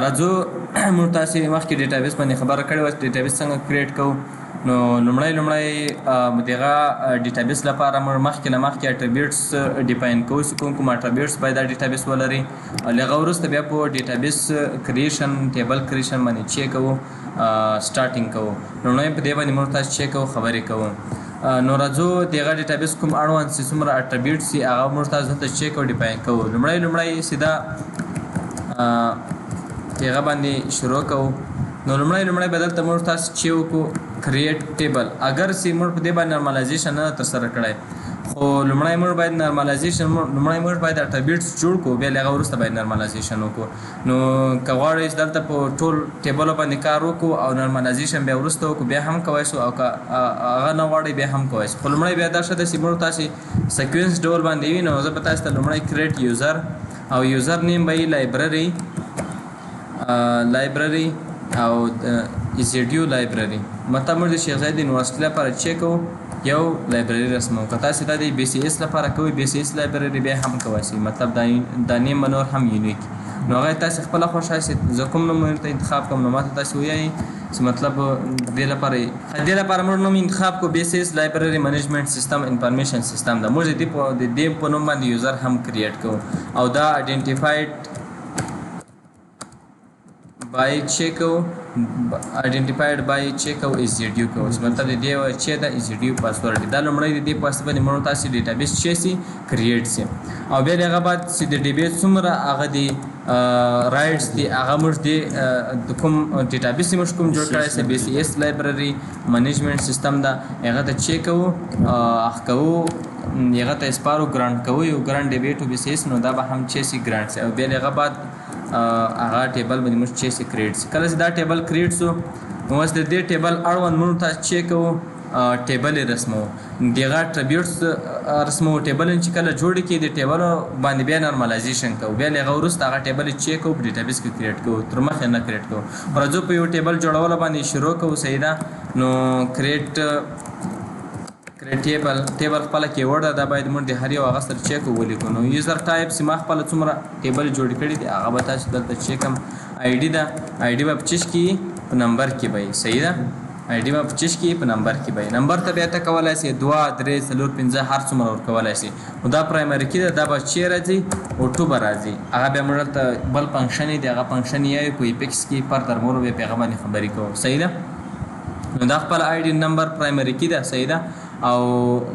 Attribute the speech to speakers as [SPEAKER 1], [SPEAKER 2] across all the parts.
[SPEAKER 1] راځو موږ تاسې مخکې ډیټابیس باندې خبره کړې وه چې ډیټابیس څنګه کریټ کوو. نو لومړی دغه ډیټابیس لپاره موږ مخکې له مخکې اټریبیوټس ډیفاین کوو چې کوم اټریبیوټس باید دا ډیټابیس ولري. له هغه وروسته بیا په ډیټابیس کریشن ټیبل کریشن باندې چیک کوو، سټارټینګ کوو. لومړی په دې باندې موږ تاسې چیک کوو، خبرې کوو. نو راځو دغه ډیټابیس کوم اړوند چې څومره اټریبیوټس دي هغه موږ تاسو دلته چیک او ډیفاین کوو. لومړی سیده هغه باندې شروع کوو. نو لومړی به دلته موږ تاسو چې وکړو کریټ ټیبل. اگر چې موږ په دې باندې نارملایزیشن نه ترسره کړی، خو لومړی موږ باید اټریبیوټس جوړ کړو، بیا له هغه وروسته باید نارملایزیشن وکړو. نو که غواړئ چې دلته په ټول ټیبلو باندې کار وکړو او نارملایزیشن بیا وروسته وکړو، بیا هم کولی شو، او که هغه نه غواړئ بیا هم کولی شو. خو لومړی بیا دا ښه ده چې موږ تاسې سیکوینس ډول باندې وي. نو زه به تاسو ته لومړی کریټ یوزر او یوزر نیم به یې لایبرري او ایزیډیو لایبرري. مطلب موږ د شیخ زاید یونیورسټي لپاره چیک کوو، یو لایبرري رسموو. که تاسې دا د بی سی ایس لپاره کوئ، بی سی ایس لایبرري بیا هم کولی شئ. مطلب دا نیم به نور هم یونیک. نو هغه تاسې خپله خوښه شي، زه کوم نوم ورته انتخاب کوم، نو ماته تاسې ووایئ چې مطلب دې لپاره موږ نوم انتخاب کړو بی سی ایس لایبرري منیجمنټ سیستم انفارمیشن سیستم ده. موږ د دې په نوم باندې یوزر هم کریټ کوو، او دا آیډنټیفایډ بای چیک او ایزیډیو کوو، چې مطلب د دې چې دا ایزیډیو پاسورډ دی. دا لومړی د دې په واسطه باندې موږ تاسې ډیټابیس چې سي کریټ سي، او بیا د هغه بعد چې د ډیټابیس څومره هغه دی رایټس دي، هغه موږ د کوم ډیټابیس موږ کوم جوړ کړی سي بی سی ایس لایبرري منیجمنټ سیستم ده، هغه ته چیک کوو، هغه ته اسپارو ګرانټ کوو، یو ګرانټ ډیبیټ او بی سی ایس. نو دا به هم چې سي ګرانټ سي، او بیا د هغه بعد هغه ټیبل باندې موږ چې سي کریټ سي. کله چې دا ټیبل کریټ سو، نو اوس د دې ټیبل اړوند موږ تاسو چیک کوو، ټیبل یې رسموو، دغه اټریبیوټس رسموو. ټیبل چې کله جوړ کړي، د ټیبلو باندې بیا نارملایزیشن کوو، بیا له هغه وروسته هغه ټیبل یې چیک کوو، په ډیټابیس کې کریټ کوو، تر مخکې نه کریټ کوو. راځو په یو ټیبل جوړولو باندې شروع کوو. صحیح ده. نو کریټ ټیبل خپله کیورډ ده، دا باید موږ د هر یو هغه سره چیک ولیکو. نو یوزر ټایپ چې ما خپله څومره ټیبل جوړ کړي دي هغه به تاسو دلته چیک کړم. آی ډي ده، آی ډي به په چش کې په نمبر کې به وي. صحیح ده. آی ډي به په چش کې په نمبر کې به وي. نمبر ته بیا ته کولی شئ 2 3 4 5 هر څومره ورکولی شئ. نو دا پرایمري کې ده، دا به چې راځي او 2 به راځي. هغه بیا موږ دلته بل فنکشن دی، هغه فنکشن یې په ایپیکس کې فردر مور بیا په هغه باندې خبرې کوو. صحیح ده. نو دا خپل آی ډي نمبر پرایمري کې ده. صحیح ده. او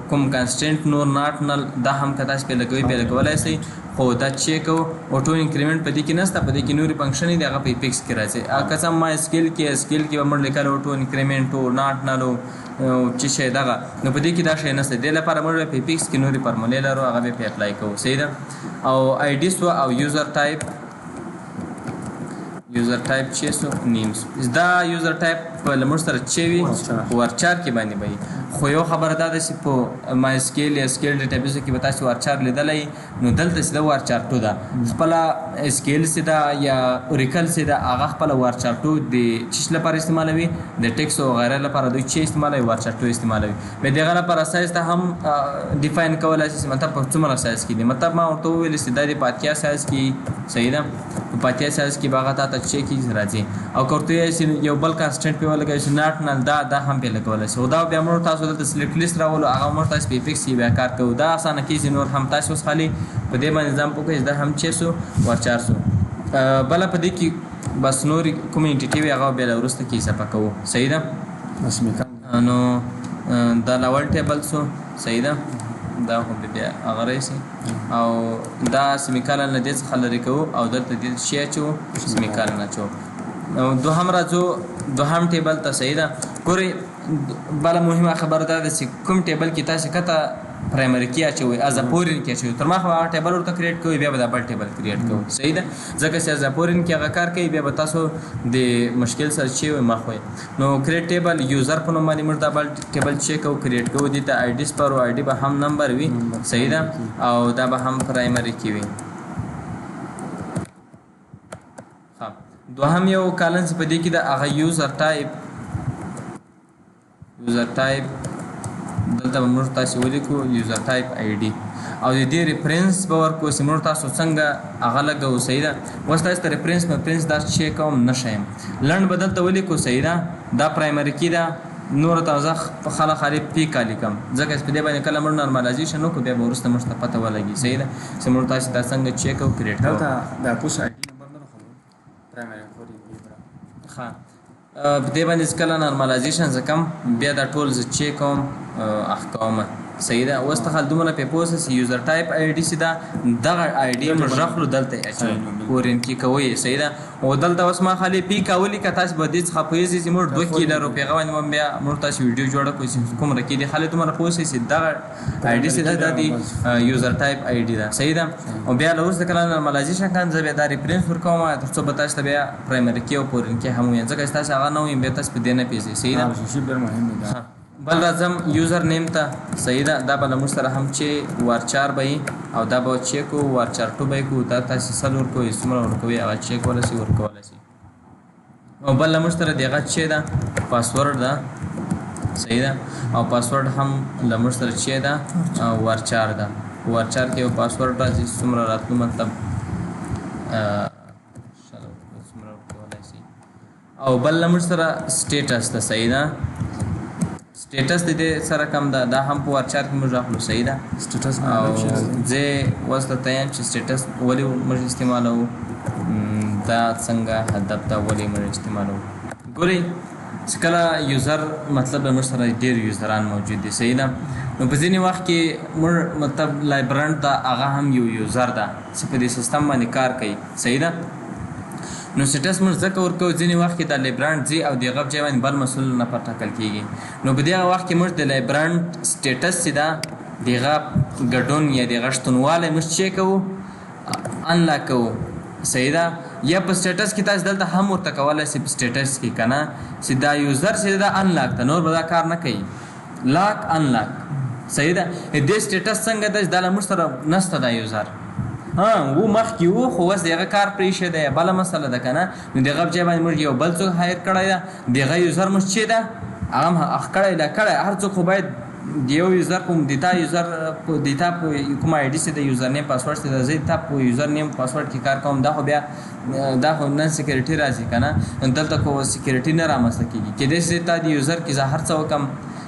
[SPEAKER 1] کوم کانسټنټ نور ناټ نل دا هم که تاسو پې لګولی شئ، خو دا چیک کوو. اوټو انکریمنټ په دې کې نشته، په دې کې نورې فنکشن دي، هغه په ایپیکس کې راځي. که څه ما اسکیل کې به موږ لیکلی اوټو انکریمنټ او ناټ نل او چې شی دغه، نو په دې کې دا شی نشته. دې لپاره موږ په ایپیکس کې نورې فارمولې لرو، هغه بیا پې اپلای کوو. صحیح ده. او آی ډي سو او یوزر ټایپ چې سو نیمز. دا یوزر ټایپ په موږ سره چې وي ورچار کې باندې به وي. خو یو خبره دا ده چې په مای اسکیل یا اسکیل ډیټابیسو کې به تاسو ورچار لیدلی، نو دلته چې ده ورچار 2 ده. خپله اسکیل چې ده یا اوریکل چې ده، هغه خپله ورچار 2 د چیش لپاره استعمالوي، د ټیکس او غیره لپاره دوی چې استعمالوي ورچار 2 استعمالوي. بیا د هغه لپاره سایز ته هم ډیفاین کولی شي، مطلب په څومره سایز کې دي. مطلب ما ورته وویل چې دا د پاتیا سایز کې. صحیح ده. په پاتیا سایز کې به هغه تا ته چې کې راځي. او که ورته ووایئ چې یو بل کانسټنټ پې ولګوئ چې ناټ نل دا هم پې لګولی شي. خو دا بیا موږ تاسو دلته سلیکټ لیست راولو، هغه موږ تاسو په ایپیکس کې بیا کار کوو. دا اسانه کېږي. نور هم تاسو اوس خالي په دې باندې ځان پوه کړئ چې دا هم چې سو ورچار سو. بله په دې کې بس نورې کومې انټیټي وي هغه بیا له وروسته کې اضافه کوو. صحیح ده. نو دا لاول ټیبل سو. صحیح ده. دا خو بیا هغه راشي، او دا سیمیکالن له دې څخه لرې کوو، او دلته دې شی اچوو، سیمیکالن اچوو. دوهم راځو دوهم ټیبل ته. صحیح ده. ګورئ بله مهمه خبره دا ده چې کوم ټیبل کې تاسې کته پرایمري کې اچوئ، ازاپورین کې اچوئ، تر مخه هغه ټیبل ورته کریټ کوئ، بیا به دا بل ټیبل کریټ کوئ. صحیح ده. ځکه چې ازاپورین کې هغه کار کوي، بیا به تاسو د مشکل سره چې وي مخ وئ. نو کریټ ټیبل یوزر په نوم باندې موږ دا بل ټیبل چیک کوو، کریټ کوو. دې ته آی ډي سپارو، آی ډي به هم نمبر وي. صحیح ده. او دا به هم پرایمري کې وي. دوهم یو کالن چې په دې کې د هغه یوزر ټایپ دلته به موږ تاسې ولیکو یوزر ټایپ آی ډي او د دې ریفرنس به ورکړو چې موږ تاسو څنګه هغه لګوو صحیح ده. اوس تاسو ته ریفرنس دا چیک کوم نه شیم لنډ به دلته ولیکو صحیح ده. دا پرایمري کی ده نور ته زه خلک خالي پی کالی کم ځکه چې په دې باندې کله موږ نارمالایزیشن وکړو بیا به وروسته موږ ته پته ولګي صحیح ده چې موږ تاسو دا څنګه چیک او کریټ کوو.
[SPEAKER 2] دا پوس آی ډي نمبر نه خبرو پرایمري خوري
[SPEAKER 1] ښه په دې باندې کله نارمالایزیشن زه کم بیا دا ټول زه چیک کوم کوم صحیح ده. اوس ته خل دومره پیپوس چې یوزر ټایپ آی ډي سي ده دغه آی ډي موږ راخلو دلته اچوو ورین کې کوئ صحیح ده. او دلته اوس ما خالي پی کولی که تاسو به دې څخه پوهېږئ چې موږ 2 کیله روپۍ باندې به بیا موږ تاسو ویډیو جوړه کړو چې کوم رقم دي خالي دومره پوه شئ چې دغه آی ډي سي ده دا د یوزر ټایپ آی ډي ده صحیح ده. او بیا له وروسته کله نارمالایزیشن کوم زه بیا دا ریفرنس ورکوم تر څو به تاسو ته بیا پرایمري کې او پورین کې هم ووایم ځکه چې تاسو هغه نه ووایم بیا تاسو په دې نه پوهېږئ صحیح ده. بل راځم یوزر نیم ته صحیح ده. دا به له موږ سره هم چې وارچار به وي او دا به چیک کوو وارچار 2 به یې کوو دا تاسې سل ورکوئ څومره ورکوئ هغه چیک کولی شي ورکولی شي. او بل له موږ سره د هغه چې ده پاسورډ ده صحیح ده. او پاسورډ هم له موږ سره چې ده وارچار ده. وارچار کې یو پاسورډ راځي څومره راتلو مطلب څومره ورکولی شي. او بل له موږ سره سټیټس ده صحیح ده. سټیټس د دې سره کم ده دا هم په وارچار کې موږ راخلو صحیح ده. او زه اوس درته یم چې سټیټس ولې موږ استعمالوو دا څنګه هدف ته ولې موږ استعمالوو. ګورئ چې کله یوزر مطلب د موږ سره ډېر یوزران موجود دي صحیح ده. نو په ځینې وخت کې موږ مطلب لایبرنټ ده هغه هم یو یوزر ده چې په دې سیستم باندې کار کوي صحیح ده. نو سټیټس موږ ځکه ورکوو ځینې وخت کې د لایبرنټ ځي او د هغه په ځای باندې بل مسؤل نه پر ټاکل کېږي. نو په دې هغه وخت کې موږ د لایبرنټ سټیټس چې ده د هغه ګډون یا د هغه شتونوالی موږ چیک کوو انلاک کوو صحیح ده. یا په سټیټس کې تاسو دلته هم ورته کولی شئ په سټیټس کې که نه چې دا یوزر چې ده انلاک ده نور به دا کار نه کوي لاک انلاک صحیح ده. دې سټیټس څنګه ده چې دا له موږ سره نشته دا یوزر و مخکې و خو اوس د هغه کار پرېښی دی بله مسله ده که نه. نو د هغه په ځای باندې موږ یو بل څوک هایر کړی ده د هغه یوزر موږ چې ده هغه هم اخ کړی ده کړی هر څوک خو باید د یو یوزر کوم ډیټا یوزر په ډیټا په کوم آی ډي سي د یوزر نیم پاسورډ چې ده زه ډیټا په یوزر نیم پاسورډ کې کار کوم دا خو بیا دا خو نن سیکیورټي راځي که نه. دلته خو سیکیورټي نه رامنځته کېږي کېدای شي تا د یوزر کې زه هر څه وکړم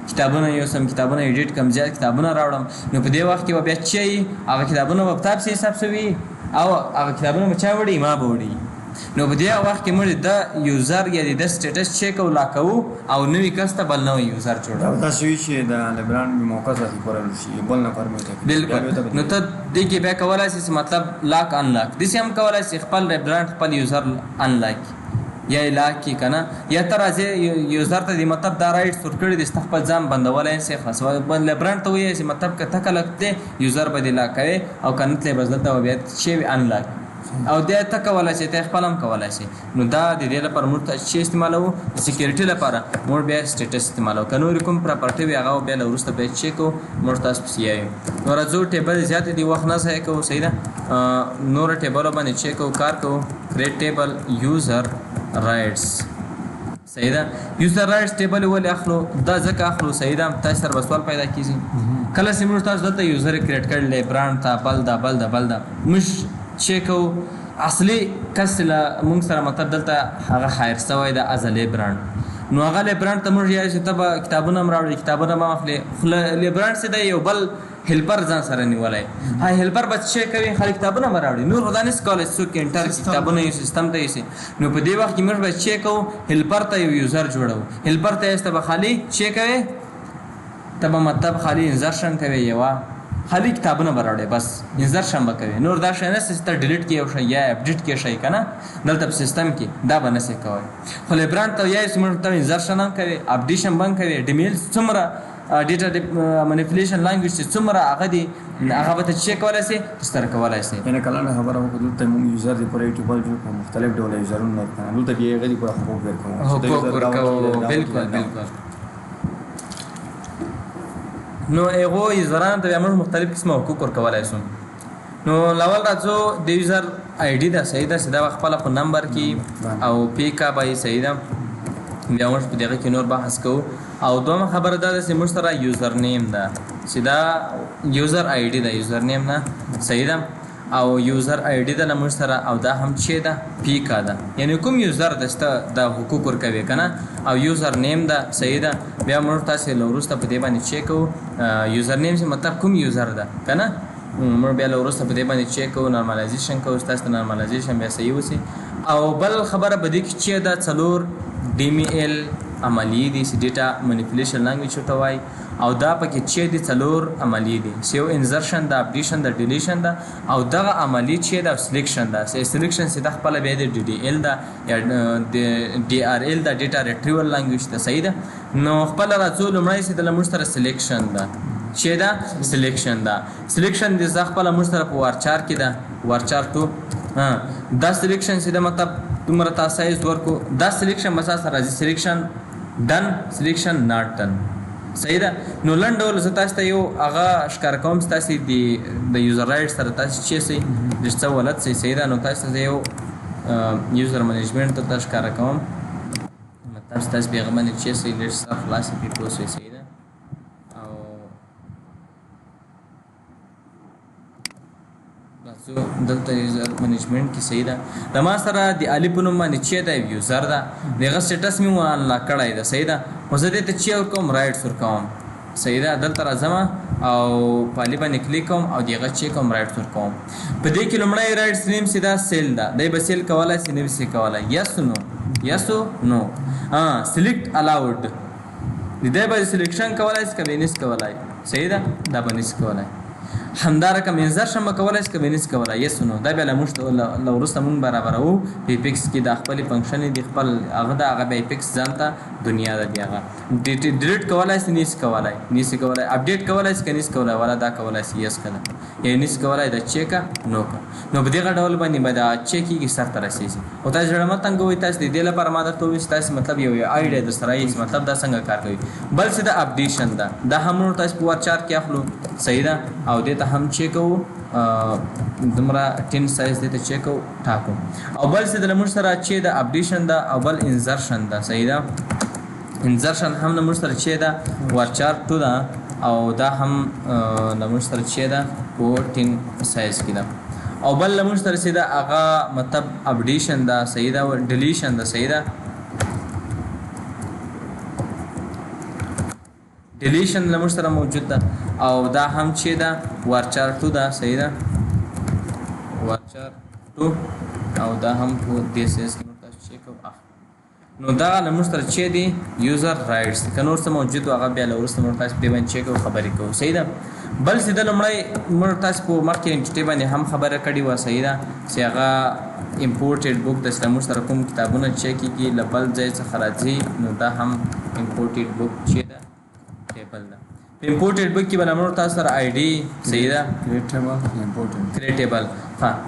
[SPEAKER 1] کتابونه یوسم کتابونه ایډیټ کړم زیات کتابونه راوړم نو په دې وخت کې به بیا چې هغه کتابونه به په کتاب سي حساب سوي او هغه کتابونه به چا وړي ما به وړي. نو په دې وخت کې موږ د یوزر یا د سټیټس چیک او لاکوو او نوي کس ته بل نوی یوزر جوړوو.
[SPEAKER 2] داسې وي چې د لایبرانټ موقع ذاتي کورل شي بل نفر مې
[SPEAKER 1] بالکل. نو ته دې کې بیا کولی شې چې مطلب لاک انلاک داسې هم کولی شې خپل لایبرانټ خپل یوزر انلاک یا لاک کې که نه یا ته راځې یوزر ته د مطلب دا رایټس ورکړي دي ستا خپل ځان بندولی شې خلاصولی لایبرانټ ته ووایې چې مطلب که ته کله دی یوزر به دې لاک کوې او که نه تللی بس دلته به بیا شی وي انلاک او دی ته کولی شې ته خپل هم کولی شې. نو دا د دې لپاره موږ ته چې استعمالوو د سیکیورټي لپاره موږ بیا سټیټس استعمالوو که نورې کوم پراپرټي وي هغه بیا له وروسته بیا چیک کوو موږ تاسو پسې یایو. نو راځو ټیبل زیاتې دي وخت نه ضایع کوو صحیح ده. نورو ټیبلو باندې چیک کوو کار کوو کریټ ټیبل یوزر رایټس صحیح ده. یوزر رایټس ټیبل ولې اخلو دا ځکه اخلو صحیح ده تاسو سره به سوال پیدا کېږي کله چې موږ تاسو دلته یوزر یې کریټ کړی لایبرانټ ته بل ده بل ده بل ده موږ چیک کوو اصلي کس له موږ سره مطلب دلته هغه هایر شوی ده از لایبرانټ نو هغه لایبرانټ ته موږ یایو چې ته به کتابونه هم راوړې کتابونه به هم اخلې خو لایبرانټ چې دی یو بل هیلپر ځان سره نیولی ها هیلپر به څه کوي خالي کتابونه به راوړي نور خو دا نشي کولی چې څوک انټر کتابونه یو سیستم ته یوسي. نو په دې وخت کې موږ به څه کوو هیلپر ته یو یوزر جوړوو هیلپر ته یې ته به خالي څه کوې ته به مطلب خالي انزرشن کوې یوه خالي کتابونه به راوړې بس انزرشن به کوې نور دا شی نشته چې ته ډیلیټ کړې یو شی یا اپډیټ کړې شی که نه دلته په سیستم کې دا به نشې کوی. خو لایبرانټ ته وایي چې موږ ته انزرشن هم کوې اپډیشن به هم کوې ډیمیل څومره ډیټا منیپولیشن لانګویج چې څومره هغه دي هغه به ته چیک کولی شې ترسره کولی شې.
[SPEAKER 2] یعنې کله خبره وکړو دلته موږ یوزر د پوره ټیبل جوړ کړو مختلف ډوله یوزرونه دلته بیا هغه د پوره حقوق ورکوو
[SPEAKER 1] بالکل بالکل. نو هغو یوزرانو ته بیا موږ مختلف قسمه حقوق ورکولی شو. نو لاول راځو د یوزر آی ډي ده صحیح ده چې دا به خپله په نمبر کې او پی کا به یې صحیح ده بیا موږ په دغه کې نور بحث کوو. او دومره خبره دا ده چې موږ سره یوزر نیم ده چې دا یوزر آی ډي ده، یوزر نیم نه صحیح ده، او یوزر آی ډي ده له موږ سره، او دا هم چې ده پیکا ده، یعنی کوم یوزر دسته دا حقوق ورکوي که نه، او یوزر نیم ده صحیح ده. بیا موږ تاسې له وروسته په دې باندې چیک کوو یوزر نیم چې مطلب کوم یوزر ده که نه، موږ بیا له وروسته په دې باندې چیک کوو، نارملایزیشن کوو، ستاسو ته نارملایزیشن بیا صحیح وسي. او بل خبره په دې کې چې دا 4 DML عملی دي چې ډیټا منیپولیشن لانګویج ورته وایي، او دا پکې چې دي 4 عملی دي چې یو انزرشن ده، اپډیشن ده، ډیلیشن ده، او دغه عملی چې ده سلیکشن ده. سلیکشن چې د خپله بیا د DDL ده یا د DRL ده، ډیټا ریټریول لانګویج ده صحیح ده. نو خپله راځو لومړی چې د موږ سره سلیکشن ده چې ده سلیکشن ده. سلیکشن د زه خپله موږ سره په وارچار کې ده، وارچار 2 دا سلیکشن چې ده مطلب دومره تا سایز ورکو، دا سلیکشن بس سره راځي سلیکشن ډن، سلیکشن ناٹ ډن صحیح ده. نو لنډ ډول زه تاسو ته یو هغه ښکاره کوم چې تاسې د یوزر رایټ سره تاسې چې سئ د څه ولد سئ صحیح ده. نو تاسو ته یو یوزر منیجمنټ ته ښکاره کوم، تاسو بیا هغه باندې چې سئ لږ څه خلاصې پرې پوه سئ صحیح ده. او دلته یوزر منیجمنټ کې صحیح ده. د ما سره د علي په نوم باندې چې ده یوزر ده، د هغه سټیټس مې انلاک کړی ده صحیح ده. خو زه دې ته چې ورکوم رایټس ورکوم صحیح ده. دلته راځم او په علي باندې کلیک کوم او د هغه چې کوم رایټس ورکوم. په دې کې لومړی رایټس نیم سیده سیل ده، دی به سیل کولی سي نه به سي کولی، یس نو یس نو سلیکټ الاؤډ دی به سلیکشن کولی سي که به نس کولی صحیح ده، دا به نس کولی. همدارقم انزرشن به کولی سي که به نس کولی یس نو. دا بیا له موږ له وروسته موږ برابروو په ایپکس کې د خپلې فنکشن د خپل هغه ده، هغه بیا ایپکس ځان ته دنیا ده دی هغه ډیلیټ کولی سي نس کولی نس کولی، اپډیټ کولی سي که نس کولی، والا دا کولی سي یس کله یا نس کولی دا چیکه نو که. نو په دغه ډول باندې به دا چیکېږي سر ته رسېږي. او تاسو زړه مه تنګوئ، تاسو د دې لپاره ما درته وویل چې تاسو مطلب یو آیډیا درسره یې مطلب دا څنګه کار کوي. بل څه د اپډیشن ده، دا هم نور تاسو په وارچار کې اخلو صحیح ده، او دې ته هم چیک کوو دومره 10 سایز دې ته چیک کوو ټاکو. او بل څه د موږ سره چې د اپډیشن ده، او بل انزرشن ده صحیح ده. انزرشن هم د موږ سره چې ده وارچار 2 ده، او دا هم د موږ سره چې ده 14 سایز کې ده. او بل له موږ سره چې ده هغه مطلب اپډیشن ده صحیح ده، ډیلیشن ده صحیح ده. ډیلیشن له موږ سره موجود ده، او دا هم چې ده وارچار 2 ده صحیح ده، وارچار 2 او دا هم په دې سایز کې موږ تاسو چیک کوو. نو دا له موږ سره چې دي یوزر رایټس که نور څه موجود و هغه بیا له وروسته موږ تاسو پرې باندې چیک کوو، خبرې کوو صحیح ده. بل چې د لومړی موږ تاسو په مخکې انټیټۍ باندې هم خبره کړې وه صحیح ده چې هغه امپورټډ بک د چې موږ سره کوم کتابونه چیک کېږي له بل ځای څخه راځي، نو دا هم امپورټډ بک چې ده ټیبل ده. په امپورټډ بک کې به موږ تاسو سره آی ډي صحیح ده کریټیبل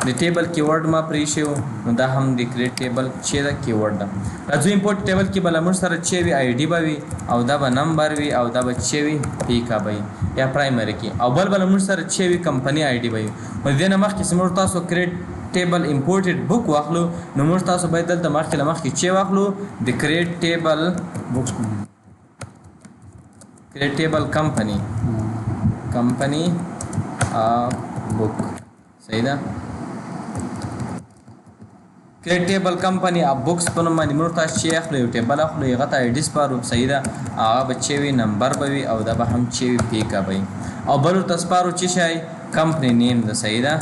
[SPEAKER 1] د ټیبل کیورډ ما پرې شو، نو دا هم د کریټیبل چې ده کیورډ ده. راځو امپورټ ټیبل کې به موږ سره چې وي آی ډي به وي، او دا به نمبر وي، او دا به چې وي پیکا به وي یا پرایمري کې، او بل به موږ سره چې وي کمپنی آی ډي به وي. نو دې نه مخکې چې موږ تاسو کریټ ټیبل امپورټډ بک واخلو، نو موږ تاسو باید دلته مخکې له مخکې چې واخلو د کریټ ټیبل بکس کریټ ټیبل کمپنی بک صحیح ده. کریټ ټیبل کمپنی اپ بکس په نوم باندې موږ تاسو چې اخلو یو ټیبل اخلو، هغه ته آی ډي سپارو صحیح ده، هغه به چې وي نمبر به وي، او دا به هم چې وي پیکا به وي. او بل ورته سپارو چې شی کمپنی نیم ده صحیح ده،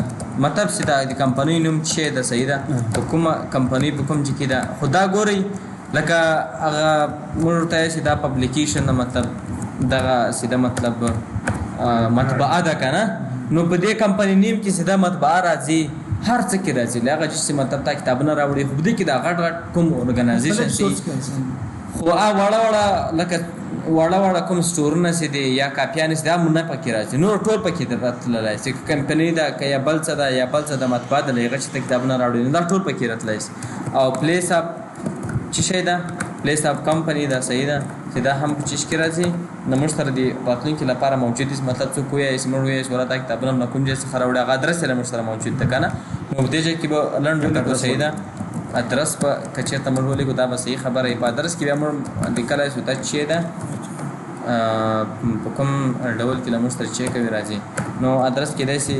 [SPEAKER 1] مطلب چې دا د کمپنۍ نوم چې ده صحیح ده، په کومه کمپنۍ په کوم ځای کې ده. خو دا ګورئ لکه هغه موږ ورته وایو چې دا پبلیکیشن ده، مطلب دغه سیده مطلب مطبعه ده که نه، نو په دې کمپنۍ نیم کې سیده مطبعه راځي، هر څه کې راځي. هغه چې مطلب تا کتابونه راوړي، خو په دې کې دا غټ غټ کوم ارګنایزیشن دي، خو واړه واړه لکه واړه واړه کوم سټورونه چې دي یا کاپیانې چې دا مونږ نه پکې راځي، نور ټول پکې راتللی چې کمپنۍ ده که یا بل څه ده یا بل څه ده مطبعه ده، هغه چې ته کتابونه راوړي نو دا ټول پکې راتلی شي. او پلیس اپ چې شی ده پلیس اپ کمپنۍ ده صحیح ده، چې دا هم په چیز کې راځي. نو موږ سره د راتلونکي لپاره موجود دي، مطلب څوک وایي چې موږ وایو چې ورته کتابونه له کوم ځای څخه راوړي، هغه ادرس یې موږ سره موجود ده که نه. نو په دې ځای کې به لنډ وکړو صحیح ده. ادرس په کچېرته موږ ولیکو دا به صحیح خبره وي. په ادرس کې بیا موږ لیکلی شو دا چې ده په کوم ډول کې له موږ سره چیک کوي راځي نو ادرس کې داسې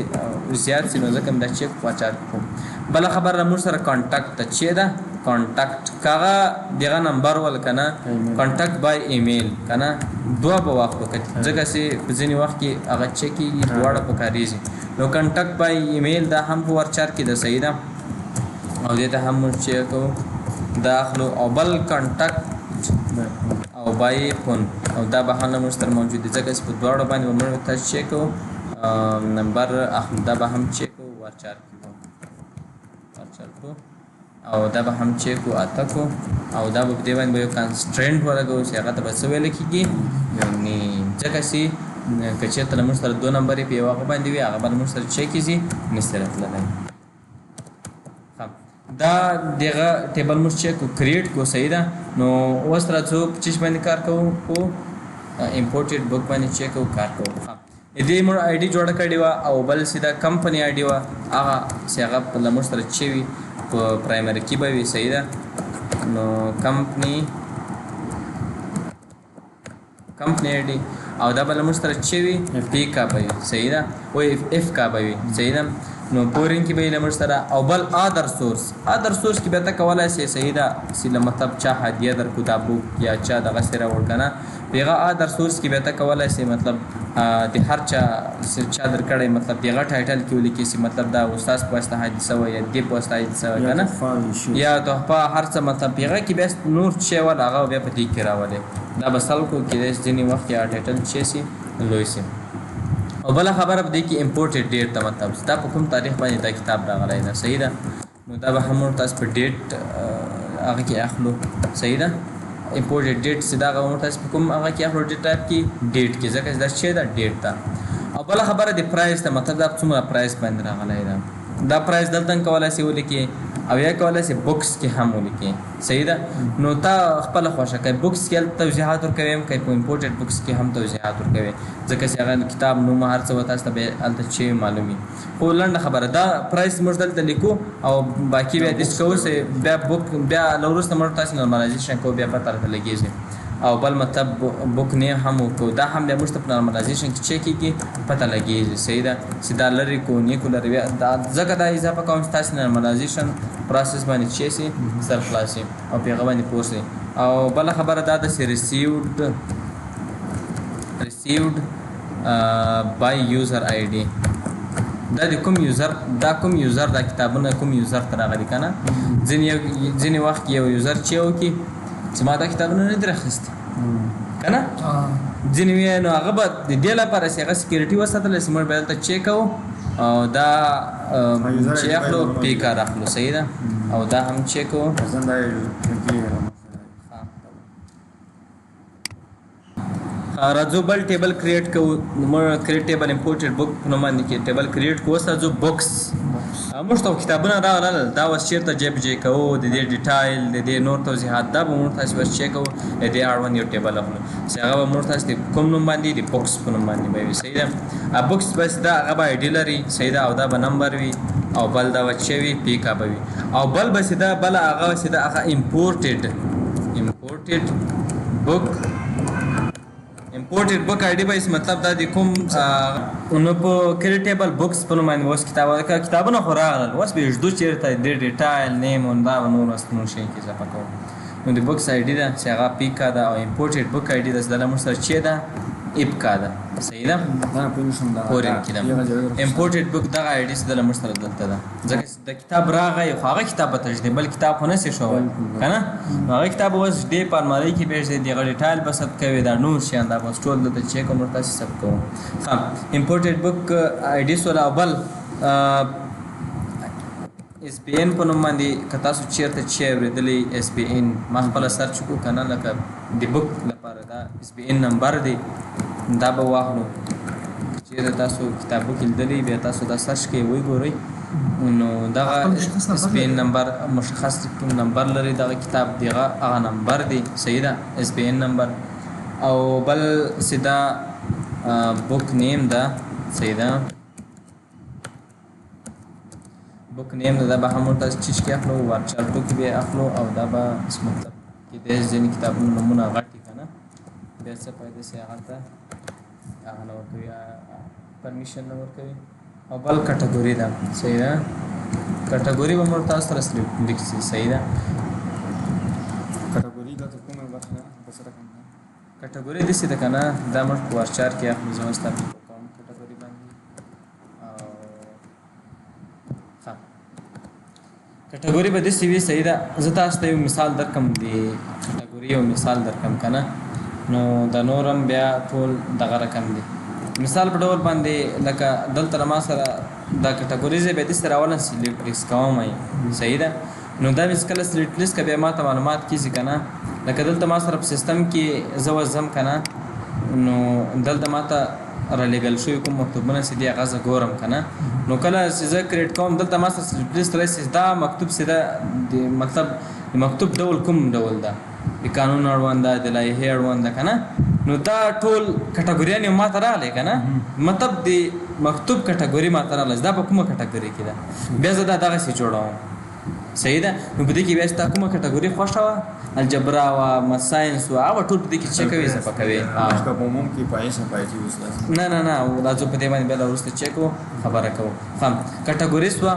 [SPEAKER 1] زیات سي نو ځکه مې دا چیک واچار کوم. بله خبره له موږ سره کانټاکټ ته چې ده کانټاکټ کاغه دغه نمبر ول که نه کانټاکټ بای ایمیل که نه دوه به واخلو ځکه چې په ځینې وخت کې هغه چیک کېږي دواړه په کارېږي نو کانټاکټ بای ایمیل دا هم په ورچار کې ده صحیح ده او دې ته هم موږ چیک کوو دا اخلو او بل کانټاکټ او بای فون او دا به هم موږ سره موجود دي ځکه چې په دواړو باندې به موږ ته چیک کوو نمبر اخلو دا به هم چیک کوو ورچار کړو او دا به هم چیک کوو اته کو او دا به په دې باندې به یو کانسټرینټ ولګوو چې هغه ته به څه ویل کېږي یعنې ځکه چې که چېرته له موږ سره دوه نمبرې په یو هغه باندې وي هغه به له موږ سره چیک کېږي نشي راتللی. دا دغه ټیبل موږ چیک کو کریټ کو صحیح ده نو اوس راځو په چیش باندې کار کوو په امپورټډ بک باندې چیک کوو کار کوو. دې موږ آی ډي جوړه کړې وه او بل سیده کمپنی آی ډي وه هغه چې هغه له موږ سره چې وي په پرایمري کې به وي صحیح ده نو کمپنی آی ډي او دا به له موږ سره چې وي پی کا به وي صحیح ده او اف کا به وي صحیح ده نو بورینګ کې به یې له موږ سره او بل ادر سورس کې به ته کولی سې صحیح ده چې مطلب چا هدیه درکړو دا بوک یا چا دغسې راوړ که نه په هغه ادر سورس کې به ته کولی سې مطلب د هر چا درکړی مطلب د هغه ټایټل کې ولیکې چې مطلب دا استاد په واسطه حادثه وه یا دې په واسطه حادثه وه که نه یا تحفه هر څه مطلب په هغه کې بیا نور شی ول هغه بیا په دې کې راولې دا به خلکو کېدای شي ځینې وخت یا ټایټل شی سي لوی سي. او بله خبره په دې کې امپورټډ ډیټ ته مطلب دا په کوم تاریخ باندې دا کتاب راغلی ده صحیح ده نو دا به هم تاسو په ډیټ هغه کې اخلو صحیح ده امپورټډ ډیټ چې دا هغه تاسو په کوم هغه کې اخلو ډیټ ټایپ کې ډیټ کې ځکه دا چې دا ډیټ ده. او بله خبره د پرایس ته مطلب دا څومره پرایس باندې راغلی ده دا پرایس دلته هم کولی شي ولیکې او یا کولی شي بکس کې هم ولیکې صحیح ده نو تا خپله خوښه کوي بکس کې هلته توضیحات ورکوي هم کوي په امپورټډ بکس کې هم توضیحات ورکوي ځکه چې هغه کتاب نوم هر څه به تاسو ته بیا هلته چې معلومي خو لنډه خبره دا پرایس موږ دلته لیکو او باقي بیا ډیسټ کوو چې بیا بک بیا له وروسته موږ تاسو نارملایزیشن کوو بیا پته راته لګېږي او بل مطلب بک نیم هم وکړو دا هم بیا موږ ته په نارملایزیشن کې چیک کېږي پته لګېږي صحیح ده چې دا لرې کړو نیکو لرې بیا ځکه دا اضافه کوم چې تاسو نارملایزیشن پروسس باندې چې شي سر خلاص شي او په هغه باندې پوه شئ. او بله خبره دا ده چې ریسیوډ بای یوزر آی ډي دا د کوم یوزر دا کتابونه کوم یوزر ته راغلي که نه ځینې وخت یو یوزر چې وکړي چې ما دا کتابونه نه دي راخیستي که نه ځینې وي نو هغه به د دې لپاره چې هغه سکیورټي وساتلی چې موږ به دلته چیک کوو او دا چې اخلو پی کار اخلو صحیح ده او دا هم چیک کوو راځو بل ټیبل کریټ کوو موږ کریټ ټیبل امپورټډ بک په نوم باندې کې ټیبل کریټ کوو اوس راځو بکس موږ ته کتابونه راغلل دا اوس چېرته جې کوو د دې ډیټایل د دې نور توضیحات دا به موږ تاسو اوس چیک کوو د دې اړوند یو ټیبل اخلو چې هغه به موږ تاسو د کوم نوم باندې د بکس په نوم باندې به وي صحیح ده بکس بس دا هغه به آی ډي لري صحیح ده او دا به نمبر وي او بل دا به چې وي پی کا به وي او بل به سیده بله هغه سیده هغه امپورټډ بک آی ډي به مطلب دا د کوم نو په کریټیبل بکس په نوم باندې اوس کتابونه خو راغلل اوس به ږدو چېرته د ډیټایل نیم او دا نور نور شی کې اضافه کوو نو د بکس آی ډي ده چې هغه پی کا ده او امپورټډ بک آی ډي ده چې دا له موږ سره چې ده ایپ کا ده صحیح ده پورینګ کې ده امپورټډ بک دغه آی ډي چې د موږ سره دلته ده ځکه چې د کتاب راغی خو هغه کتاب به تجدید بل کتاب خو نسي شوی که نه نو هغه کتاب اوس ډې په المارۍ کې پرېږدی د هغه ډیټایل به ثبت کوي دا نور شیان دا به ټول دلته چیک او موږ تاسې ثبت کوو ښه امپورټډ بک آی ډي سوله او بل اس پی ان په نوم باندې که تاسو چېرته چې اورېدلی اس پی ان ما خپله سرچ کړو که نه لکه د بک لپاره دا اس پی ان نمبر دی دا به واخلو چېرته تاسو کتابو کې لیدلی بیا تاسو دا سرچ کوئ وګورئ نو دغه اس پی ان نمبر مشخص نمبر لري دغه کتاب دغه هغه نمبر دی صحیح ده اس پی ان نمبر او بل سیده بک نیم ده صحیح ده بک نیم دا به هم ورته چیز کې اخلو ورچار 2 کې به اخلو او دا به مطلب کې د ځینې کتابونو نمونه غټي کنه بیا څه پیدا سي هغه ته هغه نو کوي پرمیشن نو ورکوي او بل کټګوري ده صحیح ده کټګوري به موږ تاسو سره لیکسي صحیح ده
[SPEAKER 2] کټګوري دا کومه برخه ده په سره کوم
[SPEAKER 1] کټګوري دي څه ده کنه دا موږ ورچار کې اخلو زموږ ستاسو کوم کټګوري باندې او کټګوري به د سی وی صحیح ده زه تاسو ته یو مثال درکم دی کټګوري یو مثال درکم کنه نو د نورم بیا ټول دغه رقم دی مثال په ډول باندې لکه دلته ما سره دا کټګوریز به د سره اول سلیکټ لیست کوم صحیح ده نو دا مس کله سلیکټ لیست کبه ما ته معلومات کیږي کنه لکه دلته ما سره په سیستم کې زو زم کنه نو دلته ما ته را لګل شوی کوم مکتوبونه سي دی غزه ګورم کنه نو کله زه کریټ کوم دلته ما سره سلیکټ لیست راځي دا مکتوب سي دا مطلب مکتوب ډول کوم ډول ده د قانون اړوند ده د لایحې اړوند ده کنه نو دا ټول کټګوریان یو ماته راغلی کنه مطلب د مکتوب کټګوري ماته راغلی دا په کومه کټګوري کې ده بیا زه دا دغسې جوړوم صحیح ده نو په دې کې بیا ستا کومه کټګوري خوښه وه الجبرا وه ساینس وه هغه ټول په دې کې چک کوي صفه کوي نه نه نه دا زه په دې باندې بیا له وروسته چک خبره کوو ښه کټګوریز وه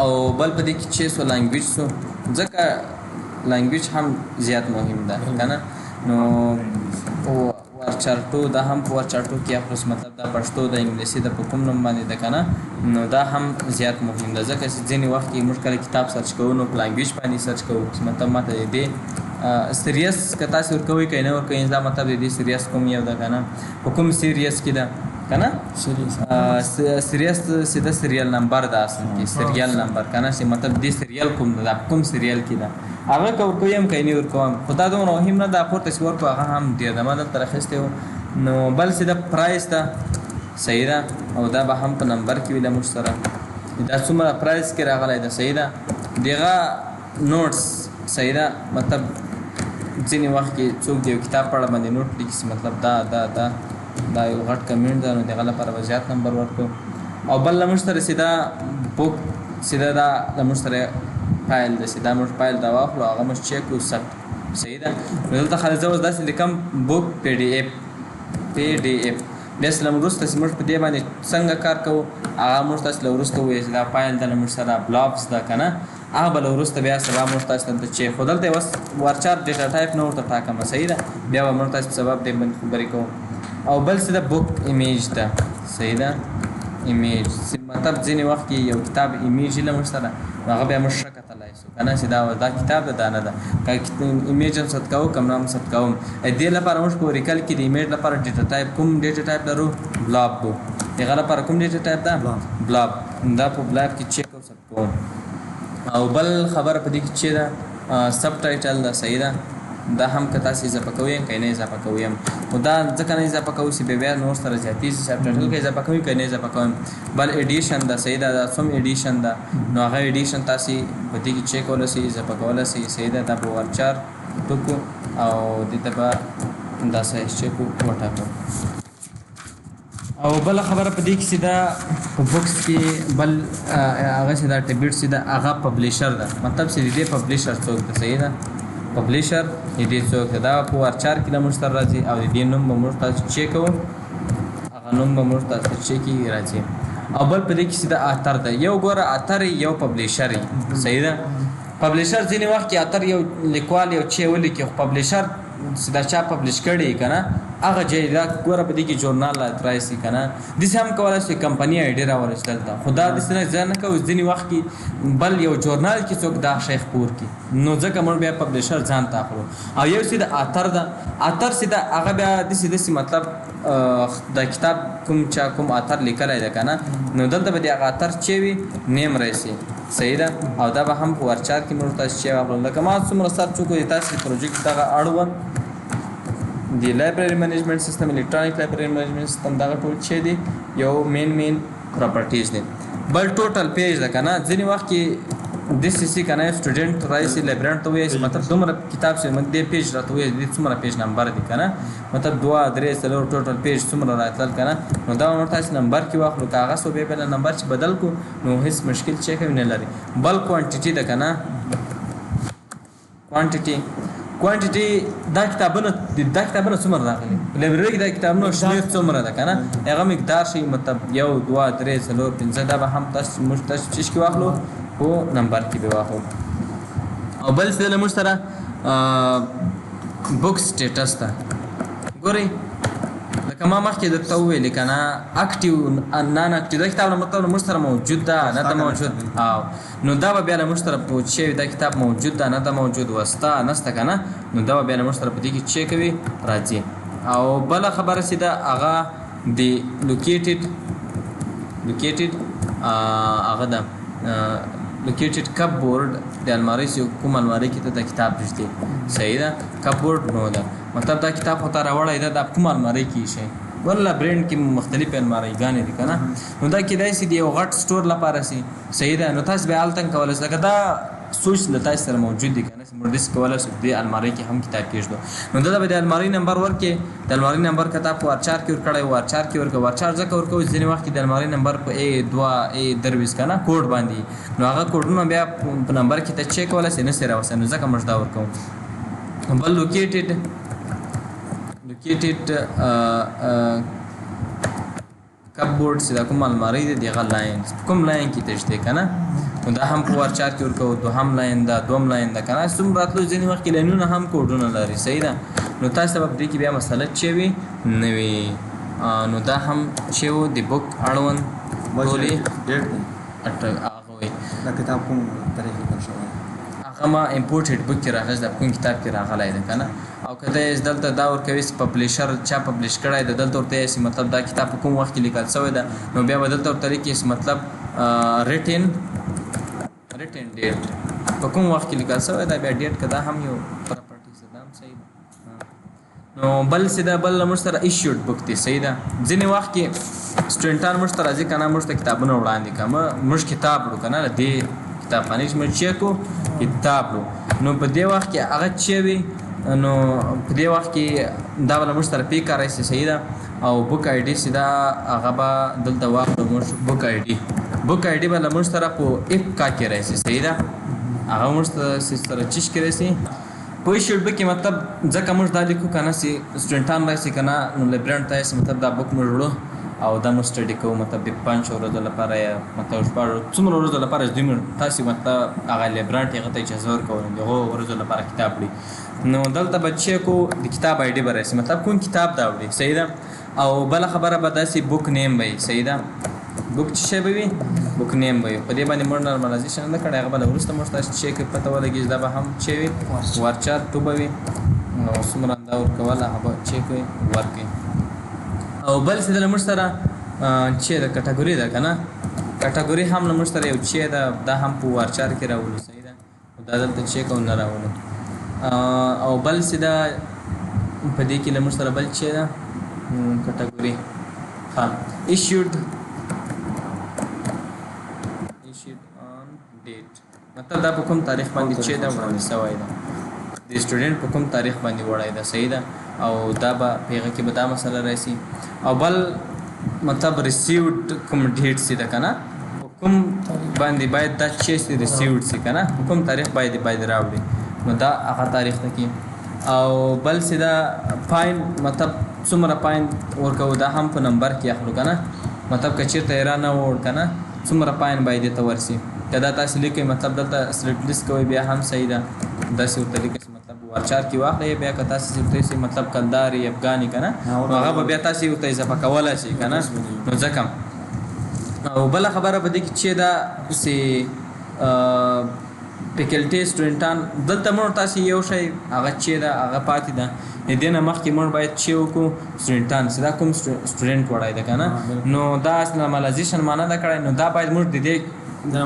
[SPEAKER 1] او بل په دې کې چې سو لانګویج سو ځکه لانګویج هم زیات مهم ده کنه نو ورچارټو دا هم په ورچارټو کې خپل مطلب دا پښتو د انګلیسي د په کوم نوم باندې ده کنه نو دا هم زیات مهم ده ځکه چې ځینې وخت کې موږ کله کتاب سرچ کوو نو په لانګویج باندې سرچ کوو مطلب ماته دې سیریس که تاسو ورکوئ که نه ورکوئ دا مطلب دې سیریس کوم یو ده کنه په کوم سیریس کې ده کنه سیریس سیده سیریل نمبر ده اصل کې سیریل نمبر کنه چې مطلب دې سیریل کوم ده کوم سیریل کې ده هغه که ورکویم که نه ورکوم خو دا دومره مهم نه ده پورته چې ورکو هغه هم ډېر ده ما دلته راخیستی و نو بل سیده پرایس ده صحیح ده او دا به هم په نمبر کې وي له موږ سره دا څومره پرایس کې راغلی ده صحیح ده دغه نوټس صحیح ده مطلب ځینې وخت کې څوک د یو کتاب په اړه باندې نوټ لیکي مطلب دا یو غټ کمنټ ده نو دغه لپاره به زیات نمبر ورکړو او بل له موږ سره سیده بک سیده دا له موږ سره فایل ده سیده موږ فایل دا واخلو هغه موږ چک کړو ثبت صحیح ده نو دلته خالص زه اوس داسې لیکم بک پی ډي اف بیا چې له وروسته چې موږ په دې باندې څنګه کار کوو هغه موږ تاسو له وروسته ووایي چې دا فایل ده له موږ سره بلابس ده که نه هغه به له وروسته بیا سبا موږ تاسو ته چې خو دلته اوس ورچار ډیټا ټایپ نه ورته ټاکمه صحیح ده بیا به موږ تاسو په سبب دې باندې خبرې کوو او بل څه ده بک ایمیج ده صحیح ده ایمیج مطلب ځینې وخت کې یو کتاب ایمیج له موږ سره هغه بیا موږ ښه کتلی شو که نه چې دا کتاب ده دا نه ده که ایمیج هم ثبت کوو که نه هم ثبت کوم دې لپاره موږ په اوریکل کې د ایمیج لپاره ډیټا ټایپ کوم ډیټا ټایپ لرو بلاب بو هغه لپاره کوم ډیټا ټایپ ده بلاب دا په بلاب کې چک او ثبت کوم او بل خبره په دې کې چې ده سب ټایټل ده صحیح ده دا هم که تاسو اضافه کوئ که نه اضافه کوئ خو دا ځکه نه اضافه کوو چې بیا نور سره زیاتېږي سب ټایټل که اضافه کوئ که نه اضافه کوئ بل ایډیشن ده صحیح ده دا څوم ایډیشن ده نو هغه ایډیشن تاسو په دې کې چک کولی شئ اضافه کولی شئ صحیح ده دا په ورچار ټکو او دې ته به داسې چک وټاکو او بل خبره په دې کې چې دا په بوکس کې بل هغه چې دا ټیبلټ چې دا هغه پبلیشر ده مطلب چې دې پبلیشر څوک ده صحیح ده پبلیشر دې څوک ده دا په ورچار کې له موږ سره راځي او دې نوم به موږ تاسو چک کوو هغه نوم به موږ تاسو چک راځي او بل په دې کې چې دا اتر ده یو ګوره اتر یو پبلیشر صحیح ده پبلیشر ځینې وخت کې اتر یو لیکوال یو چې ولیکي خو پبلیشر چې دا چا پبلیش کړی که نه هغه جایداد ګوره په دې کې ژورنال رایسي که نه داسې هم کولی شي کمپني آیډي راوړی شي دلته خو دا داسې نه زه نه کوو ځینې وخت کې بل یو ژورنال کې څوک دا شی خپور کړي نو ځکه موږ بیا پبلیشر ځان ته اخلو او یو چې د اتر ده اتر چې ده هغه بیا داسې مطلب د کتاب کوم اتر لیکلی ده که نه نو دلته به د هغه اتر چې وي نیم رایسي صحیح ده او دا به هم په ورچار کې موږ تاسو چې واخلو لکه ما څومره سر څوک د تاسو پروجیکټ دغه اړوند دی لایبرary management system elctronic library management system دا ټول چې دي یو مین پراپرټیز دي بل ټوټل پیج ده کنه ځینې وخت کې د سی سی کنه سټوډنټ راځي لایبرانټ ته وایي مطلب دومره کتاب چې موږ د پیج راته وایي د څومره پیج نمبر دی کنه مطلب 2 3 4 ټوټل پیج څومره راتل کنه نو دا نور تاسو نمبر کې واخلو کاغذ او به بل نمبر چې بدل کو نو هیڅ مشکل چې کوي نه لري بل کوانټیټي ده کنه کوانټیټي دا کتابونه څومره راغلي لایبرری کې دا کتابونه شمیر څومره ده کنه هغه مقدار شي مطلب 1 2 3 4 5 دا به هم تاسو موږ تاسو چې واخلو او نمبر کې به واخلو او بل څه له موږ سره بوک سټیټس ده ګورئ لکه ما مخکې درته وویلې که نه اکټیو نان اکټیو دا کتاب مطلب له موږ سره موجود ده نه ده موجود او نو دا به بیا له موږ سره پوه شوي دا کتاب موجود ده نه ده موجود وسته نسته که نه نو دا به بیا له موږ سره په دې کې چې کوي راځي او بله خبره چې ده هغه د لوکیټډ هغه ده لوکیټډ کپ بورډ د المارۍ چې کوم المارۍ کې ته دا کتاب پرېږدي صحیح ده کپ بورډ نو ده مطلب دا کتاب خو ته راوړی ده دا کوم المارۍ کې ایښی والله برینډ کې مختلفې المارۍ دي که نه نو دا کیدای شي د یو غټ سټور لپاره شي صحیح ده نو تاسو بیا هلته هم کولی شئ لکه دا سوچ له تاسو سره موجود دي که نه موږ داسې کولی شو دې المارۍ کې هم کتاب کېږدو نو دا به د المارۍ نمبر ورکړې د المارۍ نمبر که تا په وارچار کې ورکړی وارچار کې ورکړه وارچار ځکه ورکوو ځینې وخت کې د المارۍ نمبر په A2 A23 که نه کوډ باندې نو هغه کوډونه بیا په نمبر کې ته چیک کولی شئ نه شئ راوستی نو ځکه موږ دا ورکوو بل لوکیټډ کپ بورډ چې دا کوم المارۍ دی د هغه لاین کوم لاین کې ته شته که نه نو دا هم په وارچار کې ورکوو دوهم لاین ده دوم لاین ده که نه څومره راتلو ځینې وخت کې لاینونه هم کوډونه لري صحیح ده نو تاسو ته به په دې کې بیا مسله چې وي نه وي نو دا هم چې و د بک اړوند ټولې هغه وایي
[SPEAKER 2] دا کتاب کوم تاریخ لیکل شوی
[SPEAKER 1] هغه ما امپورټډ بک کې راغلی دا کوم کتاب کې راغلی ده که نه او که ته یې دلته دا ورکوي چې پبلیشر چا پبلیش کړی ده دلته ورته یې مطلب دا کتاب په کوم وخت کې لیکل شوی ده نو بیا به دلته ورته لیکي چې مطلب ریټن ډیټ په کوم وخت کې لیکل شوی ده بیا ډیټ که دا هم یو پراپرټیز ده دا هم صحیح ده نو بل څه ده بل موږ سره ایشوډ بک دی صحیح ده ځینې وخت کې سټوډنټان موږ ته راځي که نه موږ ته کتابونه وړاندې کړه موږ کتاب وړو که نه له دې کتابخانې چې موږ چیک کړو کتاب وړو نو په دې وخت کې هغه چې وي نو په دې وخت کې دا به له موږ سره پې کاری شي صحیح ده او بک آی ډي چې دا هغه به دلته واخلو موږ بک آی ډي به له موږ سره په اپکا کې راشي صحیح ده هغه موږ سره چیش کې راشي په ایشوډ بک کې مطلب ځکه موږ دا لیکو که نه چې سټوډنټان راشي که نه نو لایبرانټ ته یې مطلب دا بک موږ وړو او دا موږ سټډي کوو مطلب د 5 ورځو لپاره یا مطلب شپږ څومره ورځو لپاره چې دوی تاسې مطلب هغه لایبرانټ هغه ته اجازه ورکوو د هغو ورځو لپاره کتاب وړي نو دلته به چیک کو د کتاب آی ډي به راشي مطلب کوم کتاب دا وړي صحیح ده او بله خبره به داسې بک نیم به وي صحیح ده بک چې شی به وي بک نیم به وي په دې باندې موږ نارملایزیشن نه کړی هغه به له وروسته موږ تاسو چیک پته ولګېږي دا به هم چې وي وارچار ټو به وي نو څومره انده ورکول هغه به چیک وي ورکوي او بل څه د له موږ سره چې د کټګوري ده که نه کټګوري هم له موږ سره یو چې ده دا هم په وارچار کې راولو صحیح ده دا دلته چیک او نه راولو او بل څه ده په دې کې له موږ سره بل چې ده کټګوري ها ایشوډ آن ډیټ مطلب دا په کوم تاریخ باندې چې ده وړاندې شوی ده د سټوډنټ په کوم تاریخ باندې وړی ده صحیح ده او دا به په هغه کې به دا مسله راشي او بل مطلب ریسیوډ کوم ډیټ سي ده که نه کوم باندې باید دا چې ریسیوډ سي که نه کوم تاریخ باید راوړي نو دا هغه تاریخ ته کې او بل څه دا فاین مطلب څومره فاین ورکوو دا هم په نمبر کې اخلو که نه مطلب که چېرته یې رانه ووړ که نه څومره فاین باید دې ته ورسي که دا تاسې لیکئ مطلب دلته سلیپ لیست کوئ بیا هم صحیح ده داسې ورته لیکئ مطلب وارچار کې واخلئ بیا که تاسې ورته مطلب کلداري افغاني که نه نو هغه به بیا تاسې ورته اضافه کولی شئ که نه نو ځکه او بله خبره په دې کې چې دا چې فیکلټي سټوډنټان دلته موږ تاسې یو شی هغه چې ده هغه پاتې ده د دې نه مخکې موږ باید چې وکړو سټوډنټان چې دا کوم سټوډنټ وړی ده که نه نو دا نارملایزیشن معنا ده کړی نو دا باید موږ د دې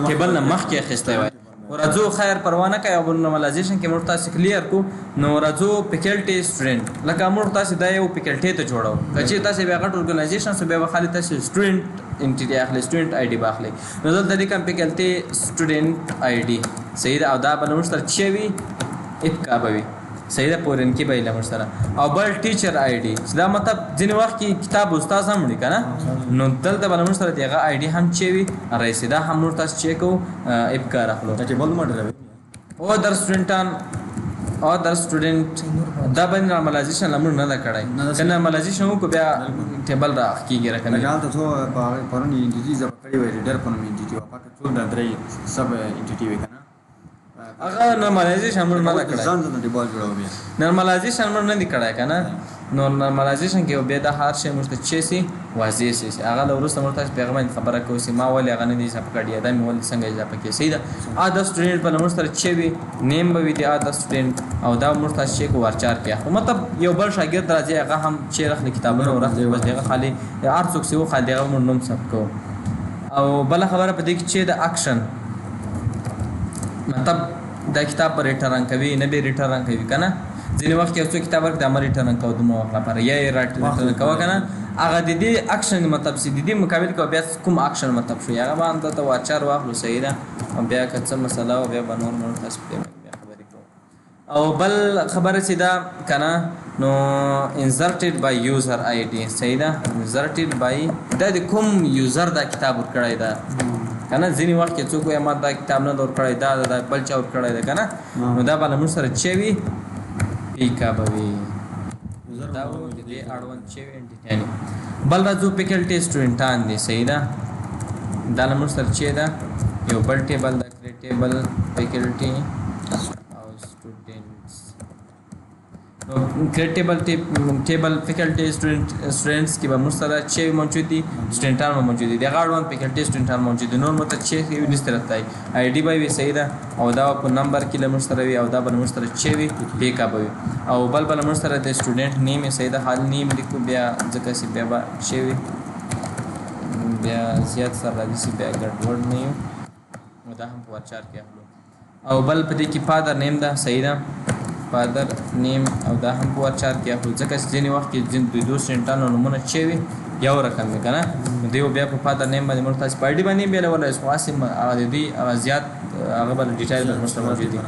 [SPEAKER 1] ټیبل نه مخکې اخیستی وای ورځو خیر پروا نه کوي او نورمالایزیشن کې موږ تاسو کلیر کو نو ورځو فیکلټي سټوډنټ لکه موږ تاسو دا یو فیکلټي ته جوړو چې تاسو بیا غټ ارګنایزیشن سو بیا خالي تاسو سټوډنټ انټیټي اخلي سټوډنټ آی ډي باخلي نو دلته د کوم فیکلټي سټوډنټ آی ډي صحیح ده او دا بل موږ سره چوي اپکا بوي صحیح ده پورن کې به لمر سره او بل ټیچر آی ډي دا مطلب ځینې وخت کې کتاب استاد هم وړي کنه نو دلته بل موږ سره دغه آی ډي هم چوي رئیس دا هم موږ تاسو چیک او اپکا راخلو
[SPEAKER 2] چې بل ماډل
[SPEAKER 1] او در سټوډنټان او در سټوډنټ دا باندې نورمالایزیشن لمر نه دا کړای کنه نورمالایزیشن کو بیا ټیبل راخ کیږي راکنه
[SPEAKER 2] لګال ته څو پرونی انټیټی ز په کړی وای ریډر په نوم انټیټی او پکې څو د درې سب انټیټی وای کنه
[SPEAKER 1] هغه نورمالایزیشن موږ نه کړای
[SPEAKER 2] ځان ځان دی بال جوړو بیا
[SPEAKER 1] نورمالایزیشن موږ نه دی کړای کنه نو نورمالایزیشن کې به د هر شی موږ ته چي واضح سي هغه له ورسته موږ تاسو پیغام خبره کوو چې ما ولې هغه نه دي ځپ کړی دا مې ولې څنګه ځپ کې سي دا د سټوډنټ په موږ سره چي نیم به وي د سټوډنټ او دا موږ تاسو چیک ورچار کې مطلب یو بل شاګرد راځي هغه هم چې رخل کتابونه ورته بس دغه خالی هر څوک سیو خالی هغه موږ نوم ثبت کوو او بل خبره په دې کې چې د اکشن مطلب دا کتاب پر ریټرن کوي نه به ریټرن کوي کنه ځینې وخت یو څو کتاب ورک د امر ریټرن کوو د موږ لپاره یا ریټرن کوو کنه هغه د دې اکشن مطلب سي د دې مقابل کو بیا کوم اکشن مطلب شو هغه باندې ته واچار واخلو صحیح ده او بیا کڅ مسله او بیا بنور مونږ تاسو بیا خبرې کوو او بل خبره سي دا کنه نو انسرټډ بای یوزر آی ډي صحیح ده انسرټډ بای د کوم یوزر دا کتاب ور کړی دا کنه ځینې وخت کې څوک یې ما دا کتاب نه ور کړی دا بل چا ور کړی دا کنه نو دا بل موږ سره چوي پیکا بوي دا و دې اړوند چوي انټیټي بل راځو فیکلټي سټوډنټان دي صحیح ده دا موږ سره چي دا یو بل ټیبل دا کریټیبل فیکلټي او سټوډنټس نو کریټیبل ټیبل فیکلټي سټوډنټس کې به موږ سره چي موجود دي سټوډنټان موجود دي دا اړوند فیکلټي سټوډنټان موجود دي نور مت چي یو نشته راځي آی ډي به وي صحیح ده او دا په نمبر کې موږ سره وي او دا به موږ سره چي وي پیکا به او بل موږ سره د سټوډنټ نیم صحیح ده حال نیم لیکو بیا ځکه چې بیا به چي وي بیا زیات سره راځي چې بیا ګډوډ نه یو دا هم په واچار کې اخلو او بل په دې کې فادر نیم ده صحیح ده فادر نیم او دا هم په واچار کې اخلو ځکه چې ځینې وخت کې دوی دوه سټوډنټانو نومونه چي وي یو رقم وي کنه دیو بیا په فادر نیم باندې موږ تاسو پایډي باندې بیا ولا اساسي هغه دی هغه زیات هغه بل ډیټیل مشته موجود دي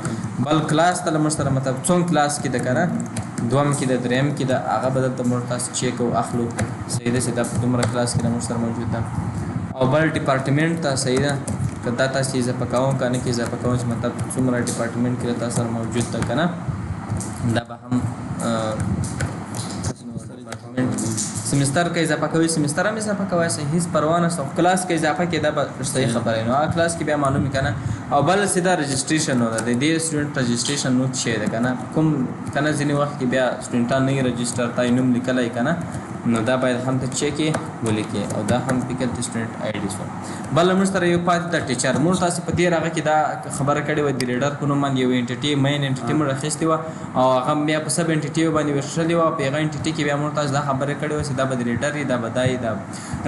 [SPEAKER 1] بل کلاس ته مشته مطلب څون کلاس کې د کنه دوم کې د دریم کې د هغه بدل ته موږ تاسو چیک او اخلو صحیح ده چې د دومره کلاس کې مشته موجود ده او بل ډپارټمنټ ته صحیح ده کدا تاسو اضافه کوو کنه کې اضافه کوو چې مطلب څومره ډپارټمنټ کې تاسو سره موجود ده کنه دا به هم سمستر کې اضافه کوي سمستر هم اضافه کوي هیڅ پروا نه څه کلاس کې اضافه کې دا صحیح خبره نو کلاس کې بیا معلومه کنه او بل سیده رجسټریشن نو ده د دې سټوډنټ رجسټریشن نو څه ده کنه کوم کنه ځینې وخت کې بیا سټوډنټان نه رجسټر تای نوم لیکلای کنه نو دا باید هم ته چیک ولیکي او دا هم فیکلټي سټوډنټ آی ډي شو بل موږ سره یو پات د ټیچر موږ تاسو په دې راغه کې دا خبره کړې و د ریډر کو نو باندې یو انټیټي مین انټیټي موږ راخستې و او هغه بیا په سب انټیټي باندې ورشلې و په هغه انټیټي کې بیا موږ تاسو دا خبره کړې و چې دا به ریډر دا بدای دا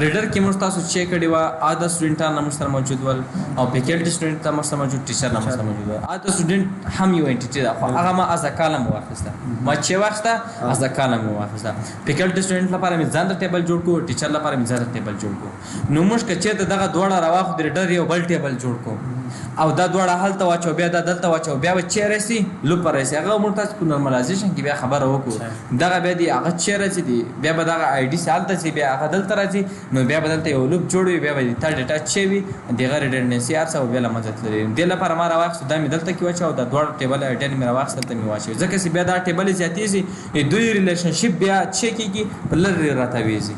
[SPEAKER 1] ریډر کې موږ تاسو چیک کړې و اده سټوډنټان موږ سره موجود ول او فیکلټي سټوډنټ موږ سره موجود ټیچر موږ سره موجود ول اده سټوډنټ هم یو انټیټي دا هغه ما از کالم واخسته ما چې واخسته از کالم واخسته فیکلټي سټوډنټ لپاره مې ځان ټیبل جوړ کو ټیچر لپاره مې ځان ټیبل جوړ کو نو موږ کچې دغه دوړه راوخ د ریډر یو بل ټیبل جوړ کو او دا دوړه حالت واچو بیا دا دلته واچو بیا و چیرسي لپاره رسي هغه موږ تاسو په نورمالایزیشن کې بیا خبره وکړو دغه بیا دی هغه چیرسي دی بیا به دغه آی ډي سالته چې بیا هغه دلته راځي نو بیا بدلته یو لوپ جوړوي بیا به تا ډیټا چي وي دغه ریډنډنسي ارڅو بیا لمزت لري د لپاره ما راوخ دا مې دلته کې واچو دا دوړ ټیبل آی ډي مې راوخ دلته مې واچو ځکه چې بیا دا ټیبل زیاتېږي دوی ریلیشنشپ بیا چیکيږي بل راتاويږي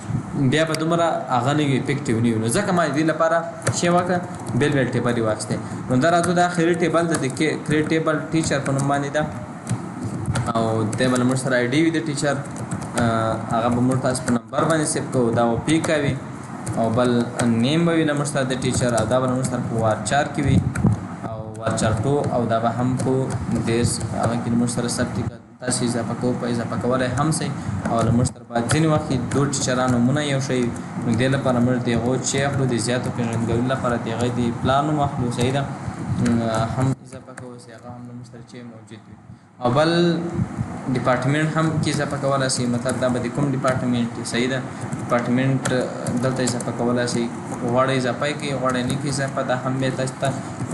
[SPEAKER 1] بیا به دومره هغه نه افیکټیو نه نو ځکه ما دې لپاره شی واکه بیل ټیبل واچته نو دا راځو دا اخري ټیبل د کریټیبل ټیچر په نوم باندې دا او ټیبل موږ سره آی ډي وي د ټیچر هغه به موږ تاسو په نمبر باندې سیو کوو دا و پی کوي او بل نیم به وي موږ سره د ټیچر دا به موږ سره په وارچار کې وي او وارچار 2 او دا به هم په دیس هغه کې موږ سره سبټی تاسو اضافه کوو په اضافه کولای هم سي او موږ تر بعد ځینې وخت دوه ټیچرانو مونږ یو شی نو د لپاره موږ دغه چې خپل د زیاتو پیژندګلو لپاره دغه دی پلان مخلو صحیح ده هم اضافه کوو چې هغه هم زموږ سره چې موجود وي او بل ډپارټمنټ هم کې اضافه کولی شي مطلب دا به د کوم ډپارټمنټ صحیح ده ډپارټمنټ دلته اضافه کولی شي غواړئ اضافه یې کړئ غواړئ نه کړئ اضافه دا هم بیا تاسو ته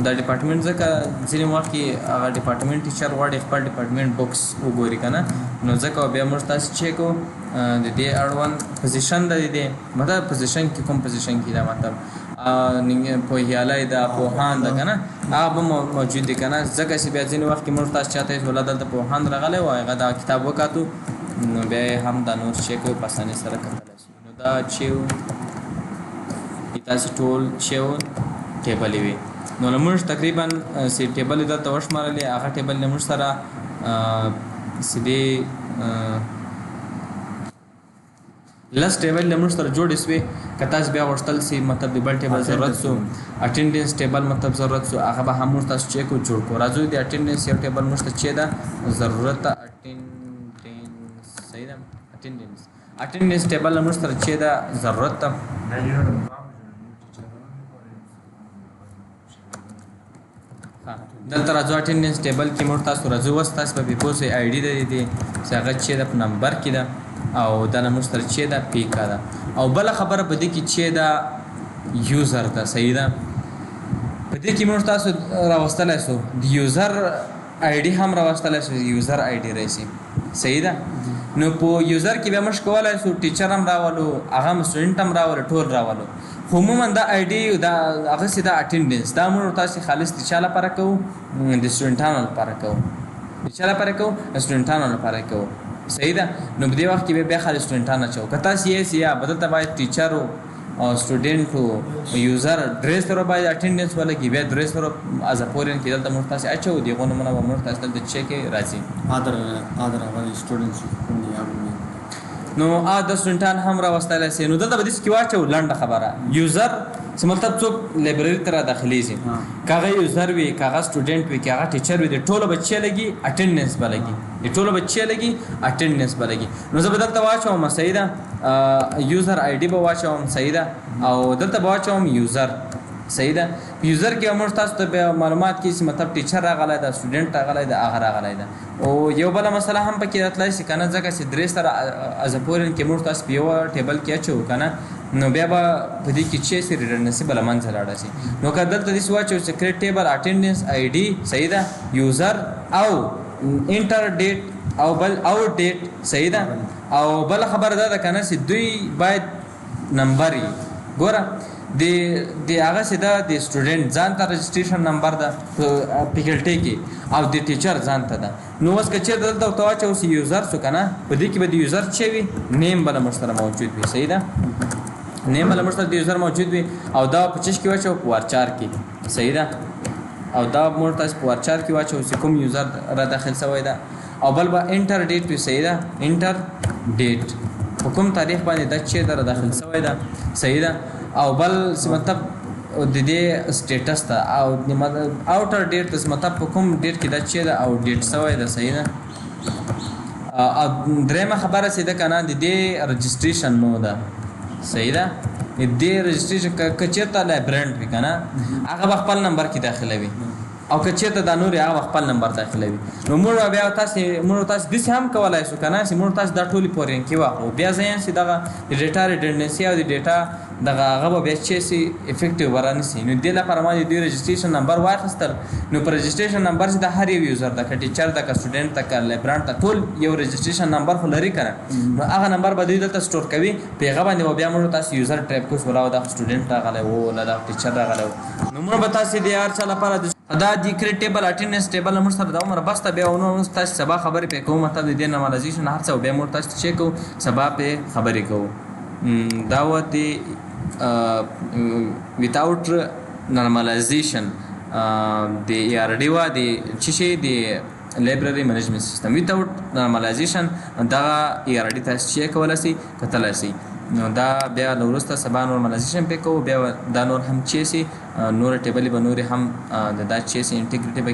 [SPEAKER 1] دا ډپارټمنټ ځکه ځینې وخت کې هغه ډپارټمنټ ټیچر غواړي خپل ډپارټمنټ بکس وګوري که نه نو ځکه بیا موږ تاسو چیک کوو د دې اړوند پوزیشن د دې مطلب پوزیشن کې کوم پوزیشن کې دا مطلب پوهیالی ده پوهان ده که نه هغه به موجود دي که نه ځکه چې بیا ځینې وخت کې موږ تاسو چاته ولا دلته پوهان راغلی و هغه دا کتاب وکاتو نو بیا یې هم دا نور چیک کوو په اسانۍ سره کتلی شو نو دا چې تاسې ټول چې ټیبل یې وي نو لمونږ تقریبا چې ټیبل یې دلته وشمارلې هغه ټیبل لمونږ سره سیدې لس ټیبل لمونږ سره جوړې سوې که تاسو بیا غوښتل سي مطلب د بل ټیبل ضرورت سو اټینډنس ټیبل مطلب ضرورت سو هغه به هم موږ تاسو چیک او جوړ کړو راځو د اټینډنس یو ټیبل موږ ته چې ده ضرورت اټینډنس صحیح ده اټینډنس ټیبل موږ سره چې ده ضرورت ده دلته راځو اټینډنس ټیبل کې موږ تاسو راځو اوس تاسو به پې پوه سئ آی ډي د دې چې هغه چې ده په نمبر کې ده او دا نه موږ سره چې ده پیکا ده او بله خبره په دې کې چې ده یوزر ده صحیح ده په دې کې موږ تاسو راوستلی سو د یوزر آی ډي هم راوستلی سو یوزر آی ډي راشي صحیح ده نو په یوزر کې بیا موږ کولی سو ټیچر هم راولو هغه هم سټوډنټ هم راولو ټول راولو خو عموما دا آی ډي دا هغسې دا اټینډنس دا موږ تاسې خالص د چا لپاره کوو د سټوډنټانو لپاره کوو د چا لپاره کوو د سټوډنټانو لپاره کوو صحیح ده نو په دې وخت کې بیا خالي سټوډنټان اچوو که تاسې یې یا به دلته باید ټیچر او سټوډنټ او یوزر درې سره باید اټینډنس ولګي بیا درې سره از ا پورین کې دلته موږ تاسې اچوو د هغو نومونه به موږ تاسې دلته چیک راځي نو د سټوډنټان هم راوستلی سي نو دلته به داسې کې واچوو لنډه خبره یوزر چې مطلب څوک لایبرري ته راداخلیږي که هغه یوزر وي که هغه سټوډنټ وي که هغه ټیچر وي د ټولو به چې لګي اټینډنس به لګي د ټولو به چې لګي اټینډنس به لګي نو زه به دلته واچوم صحیح ده یوزر آی ډي به واچوم صحیح ده او دلته به واچوم یوزر صحیح ده په یوزر کې به موږ تاسو ته بیا معلومات کړي چې مطلب ټیچر راغلی ده سټوډنټ راغلی ده هغه راغلی ده او یو بله مسله هم پکې راتلی شي که نه ځکه چې درې سره از پورین کې موږ تاسو په یوه ټیبل کې اچوو که نه نو بیا به په دې کې چې سي ریډنډنسي به له منځه لاړه شي نو که دلته داسې واچوو چې کریټ ټیبل اټینډنس آی ډي صحیح ده یوزر او انټر ډیټ او بل آوټ ډیټ صحیح ده او بله خبره دا ده که نه چې دوی باید نمبر یي ګوره د هغه چې ده د سټوډنټ ځان ته رجسټریشن نمبر ده په فیکلټۍ کې او د ټیچر ځان ته ده نو اوس که چېرته دلته ورته واچوو چې یوزر شو که نه په دې کې به د یوزر چې وي نیم به له موږ سره موجود وي صحیح ده نیم به له موږ سره د یوزر موجود وي او دا په چش کې واچوو په وارچار کې صحیح ده او دا موږ تاسو په وارچار کې واچوو چې کوم یوزر را داخل شوی ده او بل به انټر ډیټ وي صحیح ده انټر ډیټ په کوم تاریخ باندې دا چې را داخل شوی ده صحیح ده او بل مطلب د دې سټیټس ته او اوټر ډیټ ته مطلب په کوم ډیټ کې دا چې ده او ډیټ شوی ده صحیح ده درېیمه خبره چې ده که نه د دې رجسټریشن نو ده صحیح ده د دې رجسټریشن که چېرته لایبرنټ وي که نه هغه به خپل نمبر کې داخلوي او که چېرته دا نور هغه خپل نمبر داخلوي نو موږ بیا تاسې داسې هم کولی شو که نه چې موږ تاسې دا ټولې پورین کې واخلو بیا زه یم چې دغه د ډیټا ریډنډنسي او د ډیټا دغه هغه به بیا چې سي افیکټیو به رانیسي نو دې لپاره ما د دوی رجسټریشن نمبر واخیستل نو په رجسټریشن نمبر چې د هر یو یوزر ده که ټیچر ده که سټوډنټ ده که لایبرانټ ده ټول یو رجسټریشن نمبر خو لري که نه نو هغه نمبر به دوی دلته سټور کوي په هغه باندې به بیا موږ تاسو یوزر ټایپ کوو ولا دا سټوډنټ راغلی و ولا دا ټیچر راغلی و نو موږ به تاسې د هر چا لپاره دا د کریټ ټیبل اټینډنس ټیبل موږ سره د عمره بس ته بیا نور تاسو سبا خبرې پې کوو مطلب د دې نارمالایزیشن هر څه بیا موږ تاسو چیک کوو سبا پې خبرې کوو دا و د without normalization د ARD وا د چې شي د library management system without normalization دا ARD تاسو چیک کولای شئ کتلای شئ نو دا بیا وروسته سبا نورمالایزیشن پې کوو بیا دا نور هم چې سي نور ټیبلې به نورې هم دا چې سي انټیګریټي به